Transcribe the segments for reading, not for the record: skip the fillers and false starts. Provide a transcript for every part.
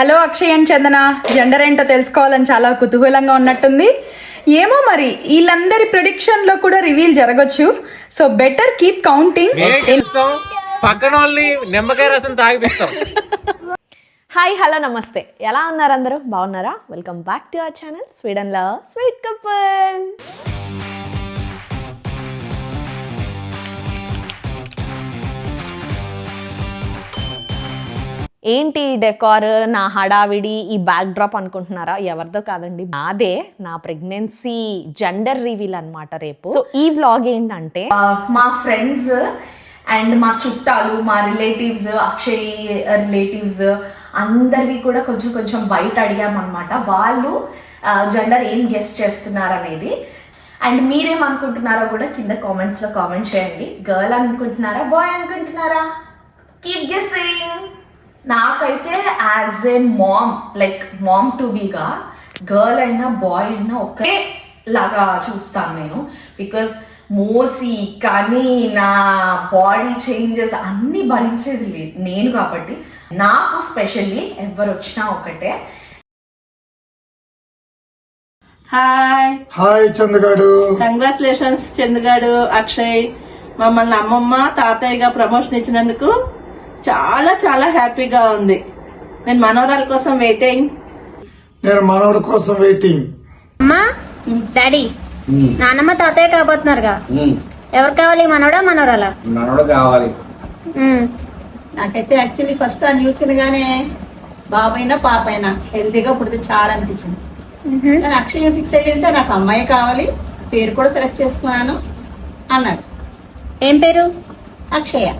Hello Akshay and Chandana, gender ఏంటో తెలుసుకోవాలని చాలా కుతూహలంగా ఉన్నట్టుంది. ఏమో మరి వీళ్ళందరి ప్రిడిక్షన్ లో కూడా రివీల్ జరగచ్చు. So better keep counting. పక్కన వాళ్ళని నిమ్మకాయ రసం తాగిపిస్తాం. హాయ్ హలో నమస్తే, ఎలా ఉన్నారు అందరూ? బాగున్నారా? Welcome back to our channel స్వీడన్లో స్వీట్ కపుల్. ఏంటి డెకార్, నా హడావిడి, ఈ బ్యాక్ డ్రాప్ అనుకుంటున్నారా? ఎవరిదో కాదండి, నాదే. నా ప్రెగ్నెన్సీ జెండర్ రివీల్ అనమాట రేపు. సో ఈ వ్లాగ్ ఏంటంటే మా ఫ్రెండ్స్ అండ్ మా చుట్టాలు, మా రిలేటివ్స్, అక్షయ్ రిలేటివ్స్ అందరివి కూడా కొంచెం కొంచెం బయట అడిగామన్నమాట. వాళ్ళు జెండర్ ఏం గెస్ట్ చేస్తున్నారు అనేది. అండ్ మీరేమనుకుంటున్నారో కూడా కింద కామెంట్స్లో కామెంట్ చేయండి. గర్ల్ అనుకుంటున్నారా, బాయ్ అనుకుంటున్నారా? Keep guessing. నాకైతే as a mom, like mom to బీగా గర్ల్ అయినా బాయ్ అయినా ఒకే లాగా చూస్తాను నేను. బికాస్ మోసి కానీ నా బాడీ చేంజెస్ అన్నీ భరించేది నేను కాబట్టి నాకు స్పెషల్లీ ఎవరు వచ్చినా ఒకటే. హాయ్ హాయ్ చందగాడు, కంగ్రాచులేషన్స్ చందుగాడు, అక్షయ్. మమ్మల్ని అమ్మమ్మ తాతయ్యగా ప్రమోషన్ ఇచ్చినందుకు చాలా చాలా హ్యాపీగా ఉంది. నేను మనవరాల కోసం వెయిటింగ్. నేను మనవడి కోసం వెయిటింగ్. అమ్మా, డాడీ, నానమ్మ తాతయ్య కాబోతున్నారుగా, ఎవరు కావాలి? మనవడా మనవరాలా? మనోడు కావాలి. నాకైతే యాక్చువల్లీ ఫస్ట్ ఆ న్యూస్ వినగానే బాబైనా పాపైనా హెల్తీగా పుడితే చాలా అనిపించింది. కానీ అక్షయ్ ఫిక్స్ అయ్యింటే నాకు అమ్మాయి కావాలి, పేరు కూడా సెలెక్ట్ చేసుకున్నాను అన్నాడు. ఏం పేరు? అక్షయ.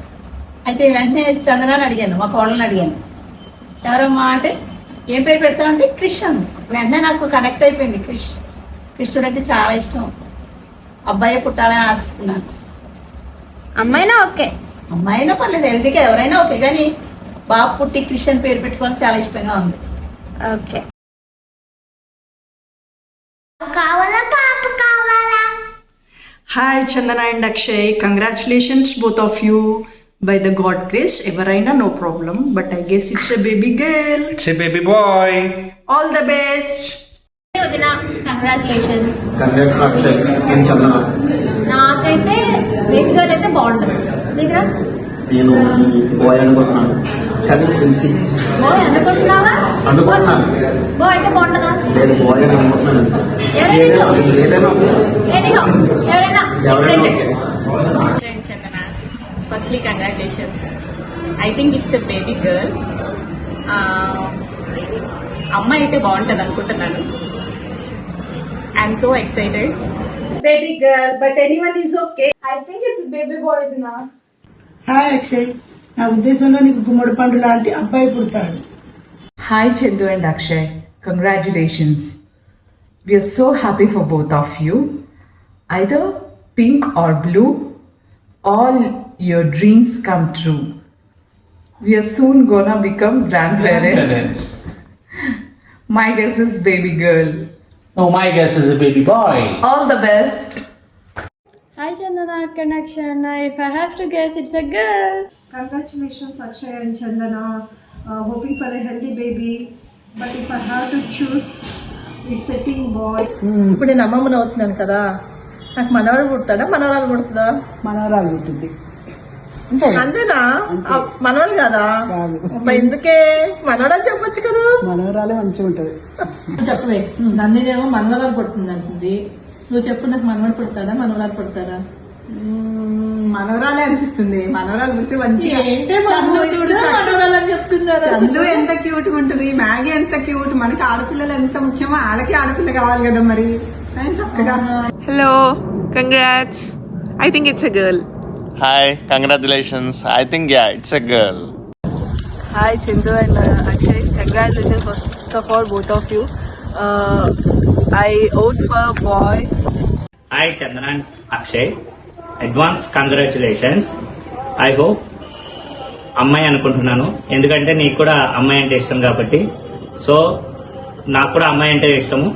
అయితే వెంటనే చందనాన్ని అడిగాను, మా కోళ్ళని అడిగాను, ఎవరమ్మా అంటే ఏం పేరు పెడతామంటే క్రిష్ అంది. వెంటనే నాకు కనెక్ట్ అయిపోయింది. కృష్ణుడు అంటే చాలా ఇష్టం, అబ్బాయి పుట్టాలని ఆశిస్తున్నాను. అమ్మాయినా ఓకే, అమ్మాయినా పర్లేదు, హెల్తీగా ఎవరైనా ఓకే, కానీ బాబు పుట్టి క్రిష్ పేరు పెట్టుకోవాలని చాలా ఇష్టంగా ఉంది. Okay. Hi Chandana and Akshay, congratulations both of you. By the God grace, ఎవరైనా no problem, but I guess it's a baby girl. It's a baby boy. All the best. Congratulations. Congrats Akshay and Chandana. నాకైతే baby girl అయితే బాగుంటుంది. దగ్గర నేను bye అనుకుంటున్నాను, కానీ తెలిసి bye అనుకుంటున్నావా? అనుకుంటున్నాను. బాయ్ అయితే బాగుంటుందా? నేను బాయ్ అని అనుకుంటున్నాను. Firstly, congratulations. I think it's a baby girl. అమ్మాయి అయితే బాగుంటుంది అనుకుంటున్నాను. I'm so excited. Baby girl, but anyone is okay. I think it's baby boy Dina. Hi Akshay, నా ఉద్దేశంలో నీకు గుమ్మడి పండు లాంటి అబ్బాయి పుడతాడు. Hi Chindu and Akshay, congratulations. We are so happy for both of you. Either pink or blue, all your dreams come true. We are soon gonna become grandparents. My guess is baby girl. No, my guess is a baby boy. All the best. Hi Chandana connection. If I have to guess, it's a girl. Congratulations Akshay and Chandana, hoping for a healthy baby, but if I have to choose, it's a teen boy. ఇప్పుడు నేను అమ్మమ్మని అవుతున్నాను కదా, నాకు మనవడు పుడతాడా మనవరాలు పుడుతుందా? మనవరాలు ఉంటుంది. అంతేనా? మనవాళ్ళు కదా? అబ్బా, ఎందుకే మనవరాలు చెప్పొచ్చు కదా. మనవరాలే మంచిగా ఉంటది. చెప్పవే, నన్నేమో మనవరాలు పుడుతుంది అంటుంది. నువ్వు చెప్పు, నాకు మనవడు పుడతాడా మనవరాలు పుడతాడా? మనవరాలే అనిపిస్తుంది. మనవరాలు పుడితే మంచిగా. మనవరాలు అని చెప్తున్నారు. చందు ఎంత క్యూట్ గా ఉంటుంది, మ్యాగీ ఎంత క్యూట్. మనకి ఆడపిల్లలు ఎంత ముఖ్యమో వాళ్ళకి ఆడపిల్ల కావాలి కదా మరి. చక్కగా. Hello, congrats. I think it's a girl. Hi, congratulations. I think it's a girl. Hi Chindu and Akshay, congratulations first of all both of you. I vote for a boy. Hi Chandana and Akshay, advance congratulations. I hope అమ్మాయి అనుకుంటున్నాను, ఎందుకంటే నీకు కూడా అమ్మాయి అంటే ఇష్టం కాబట్టి. So నాకు కూడా అమ్మాయి అంటే ఇష్టము.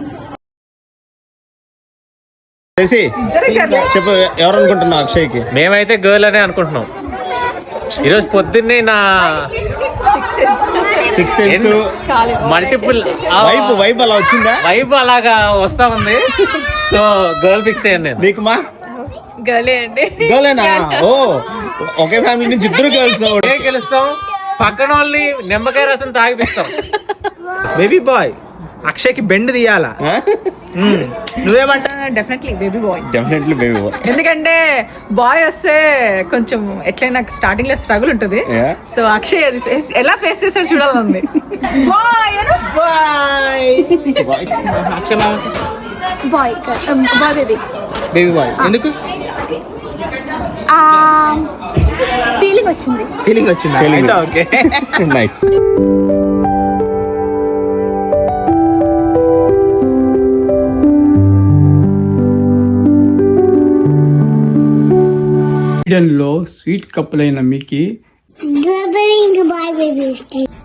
చెప్పు, ఎవరు అనుకుంటున్నావు అక్షయ్కి? మేమైతే గర్ల్ అనే అనుకుంటున్నాం. ఈరోజు పొద్దున్నే నా సిక్స్త్ సెన్స్ మల్టిపుల్ వైబ్ అలా వచ్చిందా? వైబ్ అలాగా వస్తా ఉంది. సో గర్ల్ ఫిక్స్ అయ్యాను నేను. నీకు మా గర్లే అండి. గర్లేనా? ఓ ఒకే ఫ్యామిలీ నుంచి ఇద్దరు గర్ల్స్. ఏం గెలుస్తాం, పక్కన వాళ్ళని నిమ్మకాయ రసం తాగిపిస్తాం. బేబీ బాయ్ అక్షయ్కి బెండ్ తీయాలా? నువ్వేమంటా? Definitely baby boy. Definitely baby boy. ఎందుకంటే బాయ్ వస్తే కొంచెం ఎట్లయినా స్టార్టింగ్ లో స్ట్రగుల్ ఉంటుంది. సో అక్షయ్ అది ఎలా ఫేస్ చేస్తాడు చూడాలంది. బాయ్ అక్షయ్ మామ boy boy baby baby boy. ఎందుకు ఫీలింగ్ వచ్చింది. ఫీలింగ్ వచ్చిందా? Okay nice. లో స్వీట్ కప్పుల్ అయిన మీకు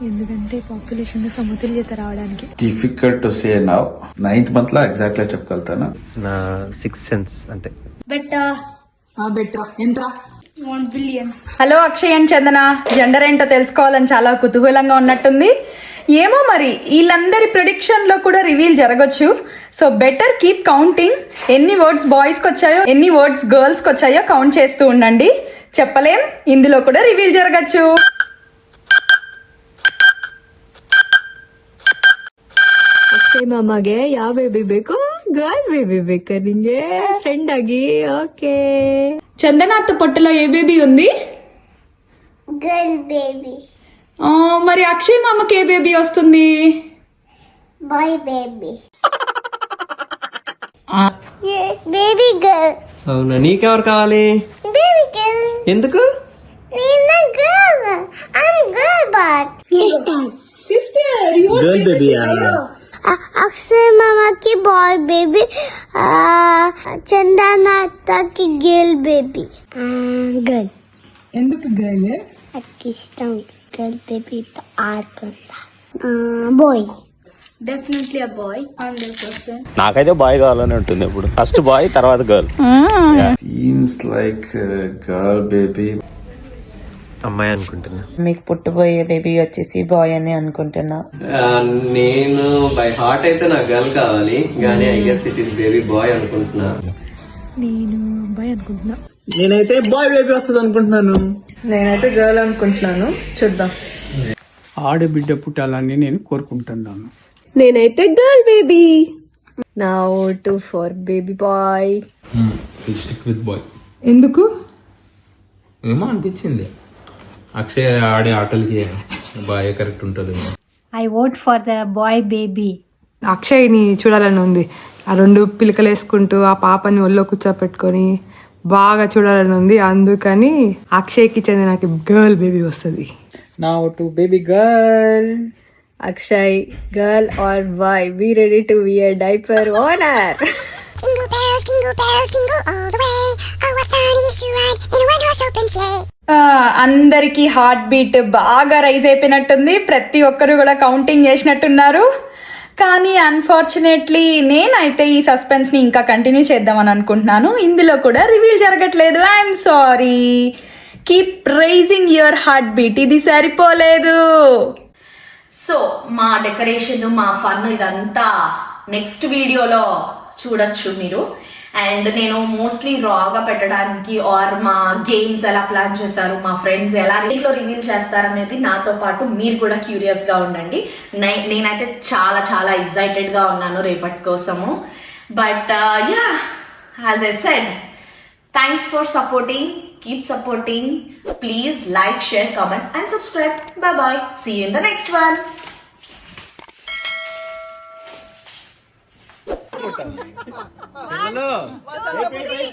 ఎందుకంటే పాపులేషన్ లో సమతుల్యత రావడానికి. Difficult to say now. 9th month లో ఎగ్జాక్ట్ గా చెప్పగలుగుతాను. నా 6th సెన్స్ అంతే. బెటర్ ఎంత్రా 1 billion. Hello Akshay and Chandana, gender ఏంటో తెలుసుకోవాలని చాలా కుతూహలంగా ఉన్నట్టుంది. ఏమో మరి వీళ్ళందరి ప్రిడిక్షన్ లో కూడా రివీల్ జరగచ్చు. So better keep counting. ఎన్ని వర్డ్స్ బాయ్స్కి వచ్చాయో ఎన్ని వర్డ్స్ గర్ల్స్కి వచ్చాయో కౌంట్ చేస్తూ ఉండండి. చెప్పలేం, ఇందులో కూడా రివీల్ జరగచ్చు. ಅಕ್ಷಯ್ ಮಾಮಗೆ ಯಾವ ಬೇಬಿ ಬೇಕು? ಗರ್ಲ್ ಬೇಬಿ ಬೇಕಾ ನಿಂಗೆ ಫ್ರೆಂಡ್ ಆಗಿ? ಓಕೆ. చందనాథ్ పొట్టలో ఏ బేబీ ఉంది? Girl baby. మరి అక్షయ్ మామకి ఏ బేబీ వస్తుంది? Boy baby. Baby girl. అవునా, నీకెవరు కావాలి? Baby girl. ఎందుకు? నేను girl. I'm girl but sister girl baby. Akshay మామకి బాయ్ బేబీ, చందనాథకి గర్ల్ బేబీ. గర్ల్. ఎందుకు గర్ల్? నాకు ఇష్టం గర్ల్ బేబీతో ఆడుకుంటా. బాయ్. Definitely a boy 100%. నాకైతే బాయ్ కావాలని ఉంటుంది. ఇప్పుడు ఫస్ట్ బాయ్ తర్వాత girl. Seems like girl baby. అమ్మాయి అనుకుంటున్నా. మీకు పుట్టబోయే బేబీ వచ్చేసి బాయ్ అని అనుకుంటున్నా. నేను బై హార్ట్ అయితే నాకు గర్ల్ కావాలి, కానీ I guess it is baby bye అనుకుంటున్నా. నేను అబ్బాయి అనుకుంటున్నా. నేనైతే బాయ్ బేబీ వస్తుంది అనుకుంటున్నాను. నేనైతే గర్ల్ అనుకుంటున్నాను. చూద్దాం. ఆడబిడ్డ పుట్టాలని నేను కోరుకుంటున్నాను. నేనైతే గర్ల్ బేబీ. నా vote for baby boy. Stick with boy. ఎందుకు? ఏమో అనిపించింది, అక్షయ్ ఆడే ఆటలకి బాయ్ కరెక్ట్ ఉంటుంది. I vote for the boy baby. అక్షయ్ని చూడాలని ఉంది. ఆ 2 పిలకలు వేసుకుంటూ ఆ పాపని ఒళ్ళో కూర్చోపెట్టుకొని బాగా చూడాలని ఉంది. అందుకని అక్షయ్కి చెందిన నాకు గర్ల్ బేబీ వస్తుంది. నా vote baby girl. Akshay girl or boy? Be ready to wear diaper owner. అందరికి హార్ట్ బీట్ బాగా రైజ్ అయిపోయినట్టుంది. ప్రతి ఒక్కరు కూడా కౌంటింగ్ చేసినట్టున్నారు. కానీ అన్ఫార్చునేట్లీ నేనైతే ఈ సస్పెన్స్ని ఇంకా కంటిన్యూ చేద్దామని అనుకుంటున్నాను. ఇందులో కూడా రివీల్ జరగట్లేదు. I'm sorry. Keep raising your heart beat. ఇది సరిపోలేదు. సో మా డెకరేషన్, మా ఫన్ ఇదంతా నెక్స్ట్ వీడియోలో చూడొచ్చు మీరు. అండ్ నేను మోస్ట్లీ రాగా పెట్టడానికి ఆర్ మా గేమ్స్ ఎలా ప్లాన్ చేశారు, మా ఫ్రెండ్స్ ఎలా రేట్లో రివీల్ చేస్తారనేది నాతో పాటు మీరు కూడా క్యూరియస్గా ఉండండి. నేనైతే చాలా చాలా ఎక్సైటెడ్గా ఉన్నాను రేపటి కోసము. But yeah, as I said, thanks for supporting. Keep supporting. Please like, share, comment and subscribe. Bye bye. See you in the next one. Hello. 1, 2, 3.